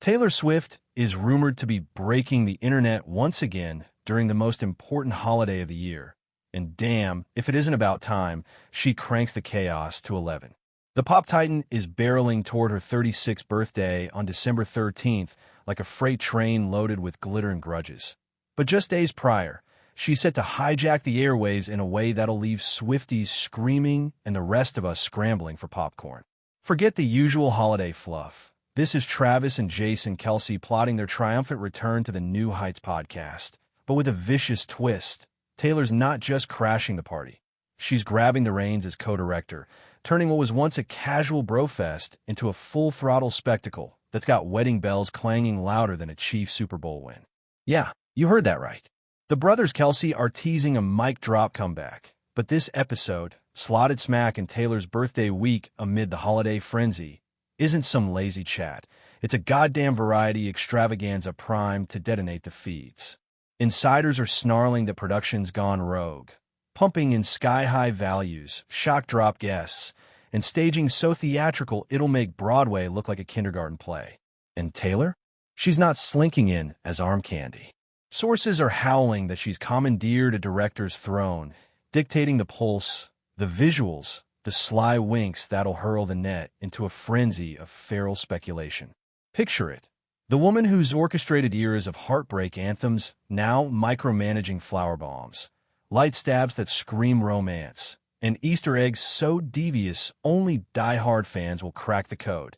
Taylor Swift is rumored to be breaking the internet once again during the most important holiday of the year. And damn, if it isn't about time, she cranks the chaos to 11. The pop titan is barreling toward her 36th birthday on December 13th like a freight train loaded with glitter and grudges. But just days prior, she's set to hijack the airwaves in a way that'll leave Swifties screaming and the rest of us scrambling for popcorn. Forget the usual holiday fluff. This is Travis and Jason Kelce plotting their triumphant return to the New Heights podcast. But with a vicious twist, Taylor's not just crashing the party. She's grabbing the reins as co-director, turning what was once a casual brofest into a full-throttle spectacle that's got wedding bells clanging louder than a Chiefs Super Bowl win. Yeah, you heard that right. The brothers Kelce are teasing a mic drop comeback, but this episode, slotted smack in Taylor's birthday week amid the holiday frenzy, isn't some lazy chat. It's a goddamn variety extravaganza primed to detonate the feeds. Insiders are snarling that production's gone rogue, pumping in sky-high values, shock-drop guests, and staging so theatrical it'll make Broadway look like a kindergarten play. And Taylor? She's not slinking in as arm candy. Sources are howling that she's commandeered a director's throne, dictating the pulse, the visuals, the sly winks that'll hurl the net into a frenzy of feral speculation. Picture it. The woman who's orchestrated eras of heartbreak anthems now micromanaging flower bombs, light stabs that scream romance, and Easter eggs so devious only die-hard fans will crack the code,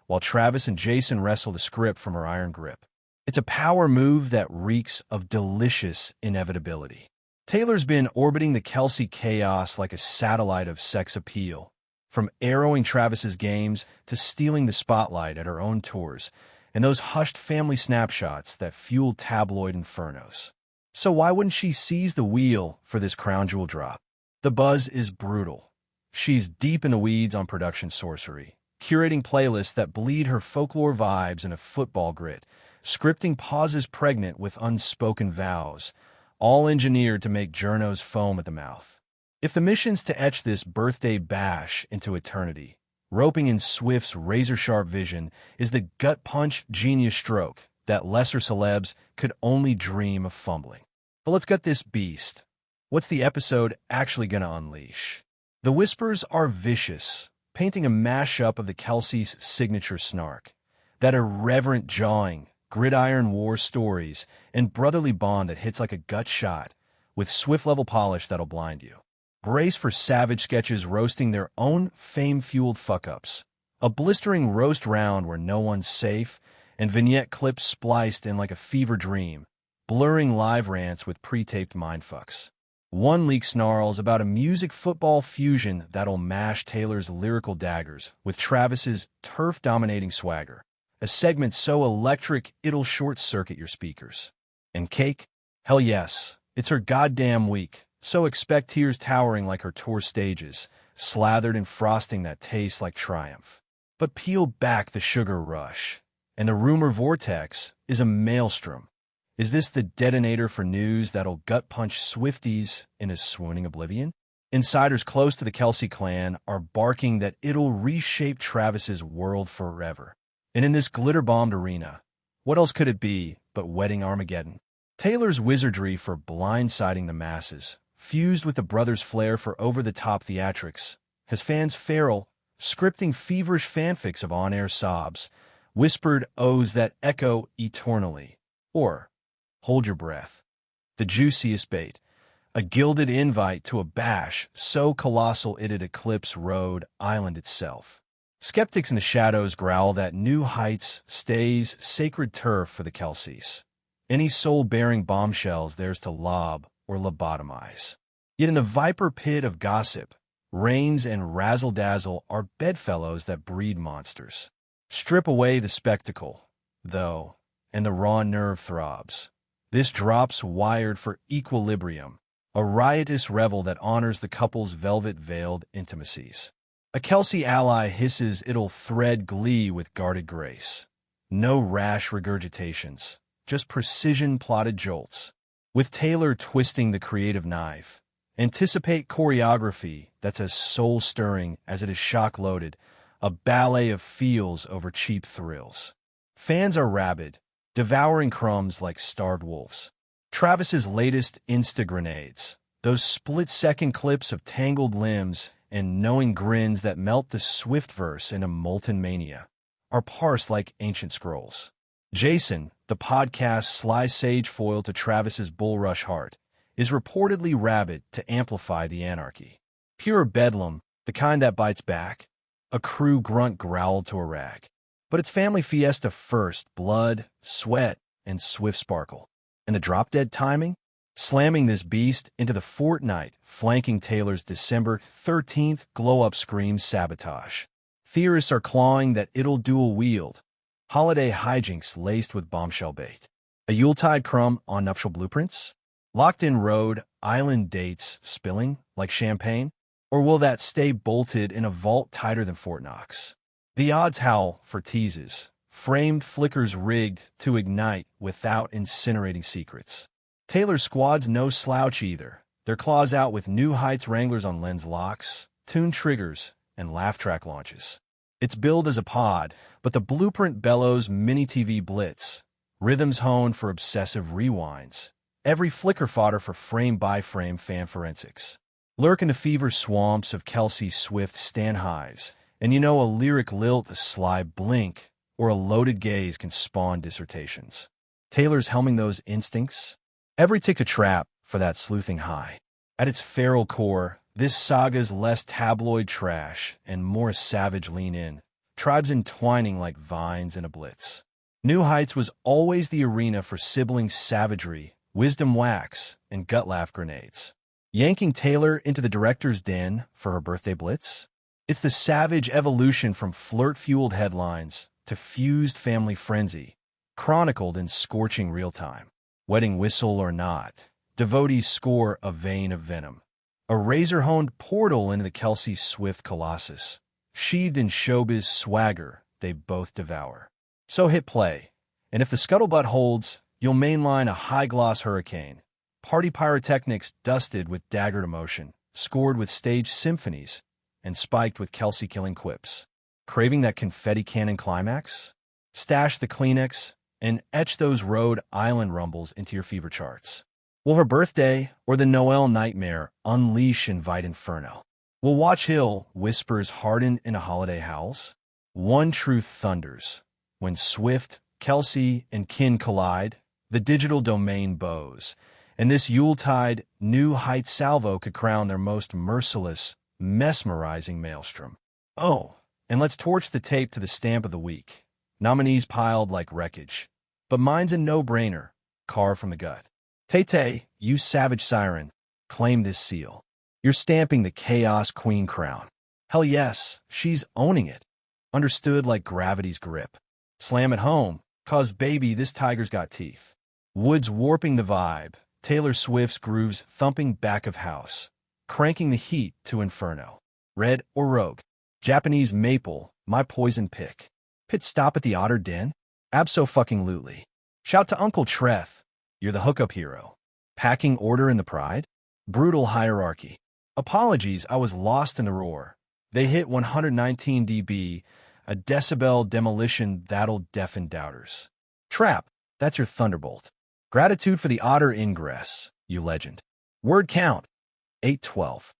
while Travis and Jason wrestle the script from her iron grip. It's a power move that reeks of delicious inevitability. Taylor's been orbiting the Kelce chaos like a satellite of sex appeal, from arrowing Travis's games to stealing the spotlight at her own tours, and those hushed family snapshots that fuel tabloid infernos. So why wouldn't she seize the wheel for this crown jewel drop? The buzz is brutal. She's deep in the weeds on production sorcery, curating playlists that bleed her folklore vibes in a football grit, scripting pauses pregnant with unspoken vows, all engineered to make journos foam at the mouth. If the mission's to etch this birthday bash into eternity, roping in Swift's razor-sharp vision is the gut-punch genius stroke that lesser celebs could only dream of fumbling. But let's gut this beast. What's the episode actually gonna unleash? The whispers are vicious, painting a mashup of the Kelce's signature snark, that irreverent jawing, gridiron war stories, and brotherly bond that hits like a gut shot, with Swift-level polish that'll blind you. Brace for savage sketches roasting their own fame-fueled fuck-ups, a blistering roast round where no one's safe, and vignette clips spliced in like a fever dream, blurring live rants with pre-taped mindfucks. One leak snarls about a music-football fusion that'll mash Taylor's lyrical daggers with Travis's turf-dominating swagger, a segment so electric it'll short-circuit your speakers. And cake? Hell yes, it's her goddamn week, so expect tears towering like her tour stages, slathered in frosting that tastes like triumph. But peel back the sugar rush, and the rumor vortex is a maelstrom. Is this the detonator for news that'll gut-punch Swifties in a swooning oblivion? Insiders close to the Kelce clan are barking that it'll reshape Travis's world forever. And in this glitter-bombed arena, what else could it be but wedding Armageddon? Taylor's wizardry for blindsiding the masses, fused with the brothers' flair for over-the-top theatrics, has fans feral, scripting feverish fanfics of on-air sobs, whispered oaths that echo eternally, or hold your breath. The juiciest bait, a gilded invite to a bash so colossal it'd eclipse Rhode Island itself. Skeptics in the shadows growl that New Heights stays sacred turf for the Kelces. Any soul-bearing bombshells theirs to lob or lobotomize. Yet in the viper pit of gossip, reigns and razzle-dazzle are bedfellows that breed monsters. Strip away the spectacle, though, and the raw nerve throbs. This drop's wired for equilibrium, a riotous revel that honors the couple's velvet-veiled intimacies. A Kelce ally hisses it'll thread glee with guarded grace. No rash regurgitations, just precision-plotted jolts. With Taylor twisting the creative knife, anticipate choreography that's as soul-stirring as it is shock-loaded, a ballet of feels over cheap thrills. Fans are rabid, devouring crumbs like starved wolves. Travis's latest Insta grenades, those split-second clips of tangled limbs and knowing grins that melt the Swiftverse into molten mania, are parsed like ancient scrolls. Jason, the podcast's sly sage foil to Travis's bull-rush heart, is reportedly rabid to amplify the anarchy. Pure bedlam, the kind that bites back. A crew grunt growled to a rag. But it's family fiesta first, blood, sweat, and swift sparkle. And the drop-dead timing? Slamming this beast into the fortnight, flanking Taylor's December 13th glow-up scream sabotage. Theorists are clawing that it'll dual-wield. Holiday hijinks laced with bombshell bait. A Yuletide crumb on nuptial blueprints? Locked-in Rhode Island dates spilling like champagne? Or will that stay bolted in a vault tighter than Fort Knox? The odds howl for teases, framed flickers rigged to ignite without incinerating secrets. Taylor's squad's no slouch either. Their claws out with new heights wranglers on lens locks, tuned triggers, and laugh track launches. It's billed as a pod, but the blueprint bellows mini-TV blitz, rhythms honed for obsessive rewinds, every flicker fodder for frame-by-frame fan forensics. Lurk in the fever swamps of Kelce Swift stand hives, and you know a lyric lilt, a sly blink, or a loaded gaze can spawn dissertations. Taylor's helming those instincts. Every tick to trap for that sleuthing high. At its feral core, this saga's less tabloid trash and more savage lean in, tribes entwining like vines in a blitz. New Heights was always the arena for sibling savagery, wisdom wax, and gut laugh grenades. Yanking Taylor into the director's den for her birthday blitz? It's the savage evolution from flirt-fueled headlines to fused family frenzy, chronicled in scorching real-time. Wedding whistle or not, devotees score a vein of venom. A razor-honed portal into the Kelce Swift colossus. Sheathed in showbiz swagger, they both devour. So hit play, and if the scuttlebutt holds, you'll mainline a high-gloss hurricane. Party pyrotechnics dusted with daggered emotion, scored with staged symphonies, and spiked with Kelce-killing quips. Craving that confetti cannon climax? Stash the Kleenex and etch those Rhode Island rumbles into your fever charts. Will her birthday or the Noel nightmare unleash Invite Inferno? Will Watch Hill whispers harden into holiday howls? One truth thunders. When Swift, Kelce, and kin collide, the digital domain bows, and this Yuletide New Heights salvo could crown their most merciless, mesmerizing maelstrom. Oh, and let's torch the tape to the stamp of the week. Nominees piled like wreckage. But mine's a no-brainer, carved from the gut. Tay-Tay, you savage siren, claim this seal. You're stamping the Chaos Queen crown. Hell yes, she's owning it. Understood like gravity's grip. Slam it home, 'cause baby, this tiger's got teeth. Woods warping the vibe. Taylor Swift's grooves thumping back of house, cranking the heat to inferno. Red or rogue? Japanese maple, my poison pick. Pit stop at the Otter Den? Abso-fucking-lutely. Shout to Uncle Treth, you're the hookup hero. Packing order in the pride? Brutal hierarchy. Apologies, I was lost in the roar. They hit 119 dB, a decibel demolition that'll deafen doubters. Trap, that's your thunderbolt. Gratitude for the Otter ingress, you legend. Word count, 812.